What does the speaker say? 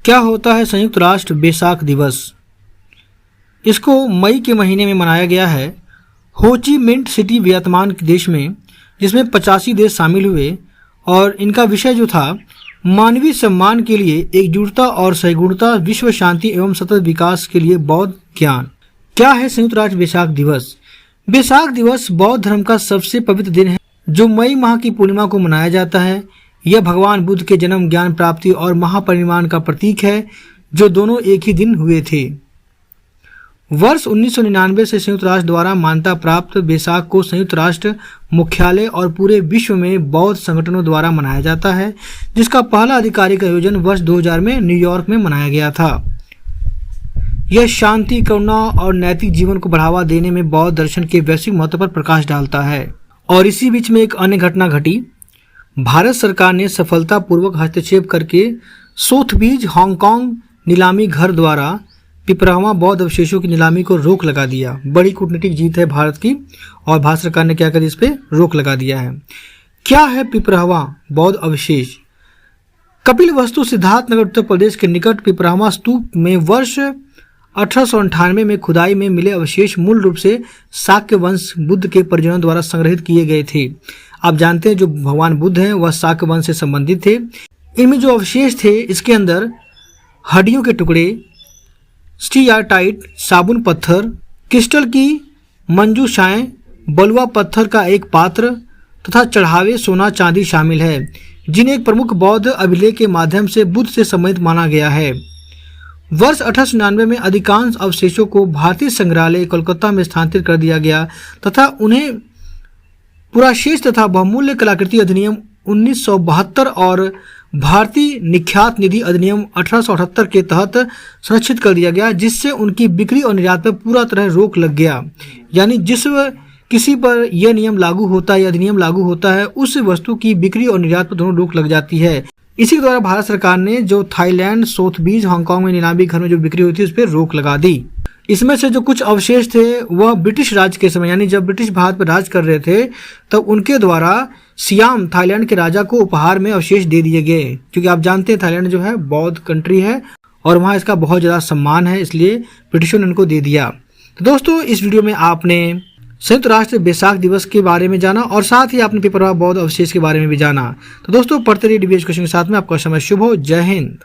क्या होता है संयुक्त राष्ट्र बैसाख दिवस? इसको मई के महीने में मनाया गया है हो ची मिन्ह सिटी वियतनाम देश में, जिसमें 85 देश शामिल हुए और इनका विषय जो था मानवीय सम्मान के लिए एकजुटता और सहिष्णुता, विश्व शांति एवं सतत विकास के लिए बौद्ध ज्ञान। क्या है संयुक्त राष्ट्र बैसाख दिवस? बैसाख दिवस बौद्ध धर्म का सबसे पवित्र दिन है जो मई माह की पूर्णिमा को मनाया जाता है। यह भगवान बुद्ध के जन्म, ज्ञान प्राप्ति और महापरिनिर्वाण का प्रतीक है, जो दोनों एक ही दिन हुए थे। वर्ष 1999 से संयुक्त राष्ट्र द्वारा मान्यता प्राप्त बैसाख को संयुक्त राष्ट्र मुख्यालय और पूरे विश्व में बौद्ध संगठनों द्वारा मनाया जाता है, जिसका पहला आधिकारिक आयोजन वर्ष 2000 में न्यूयॉर्क में मनाया गया था। यह शांति, करुणा और नैतिक जीवन को बढ़ावा देने में बौद्ध दर्शन के वैश्विक महत्व पर प्रकाश डालता है। और इसी बीच में एक अन्य घटना घटी। भारत सरकार ने सफलतापूर्वक हस्तक्षेप करके सोथबीज हांगकांग नीलामी घर द्वारा पिपरावा बौद्ध अवशेषों की नीलामी को रोक लगा दिया। बड़ी कूटनीतिक जीत है भारत की, और भारत सरकार ने क्या कर इस पे रोक लगा दिया है। क्या है पिपरावा बौद्ध अवशेष? कपिलवस्तु सिद्धार्थनगर उत्तर प्रदेश के निकट पिपरावा स्तूप में वर्ष 1898 में खुदाई में मिले अवशेष मूल रूप से शाक्य वंश बुद्ध के परिजनों द्वारा संग्रहित किए गए थे। आप जानते हैं जो भगवान बुद्ध हैं वह शाक्य वंश से संबंधित थे। इनमें जो अवशेष थे इसके अंदर हड्डियों के टुकड़े, स्टीयाटाइट साबुन पत्थर, क्रिस्टल की मंजूषाएं, बलुआ पत्थर का एक पात्र तथा चढ़ावे सोना चांदी शामिल है, जिन्हें एक प्रमुख बौद्ध अभिलेख के माध्यम से बुद्ध से संबंधित माना गया है। वर्ष 1899 में अधिकांश अवशेषों को भारतीय संग्रहालय कोलकाता में स्थानांतरित कर दिया गया तथा उन्हें पुराशेष तथा बहुमूल्य कलाकृति अधिनियम 1972 और भारतीय निख्यात निधि अधिनियम 1878 के तहत संरक्षित कर दिया गया, जिससे उनकी बिक्री और निर्यात पर पूरा तरह रोक लग गया। यानी जिस किसी पर यह नियम लागू होता है या अधिनियम लागू होता है, उस वस्तु की बिक्री और निर्यात पर दोनों रोक लग जाती है। इसी के द्वारा भारत सरकार ने जो थाईलैंड, सोथबीज, हांगकांग में नीलामी घर में जो बिक्री हुई थी उस पर रोक लगा दी। इसमें से जो कुछ अवशेष थे वह ब्रिटिश राज के समय, यानी जब ब्रिटिश भारत पर राज कर रहे थे तब उनके द्वारा सियाम थाईलैंड के राजा को उपहार में अवशेष दे दिए गए, क्योंकि आप जानते हैं थाईलैंड जो है बौद्ध कंट्री है और वहाँ इसका बहुत ज़्यादा सम्मान है, इसलिए ब्रिटिशों ने उनको दे दिया। तो दोस्तों इस वीडियो में आपने संयुक्त राष्ट्र बैसाख दिवस के बारे में जाना और साथ ही आपने पिपरावा बौद्ध अवशेष के बारे में भी जाना। तो दोस्तों पढ़ते रहिए DB एजुकेशन के साथ में। आपका समय शुभ हो। जय हिंद।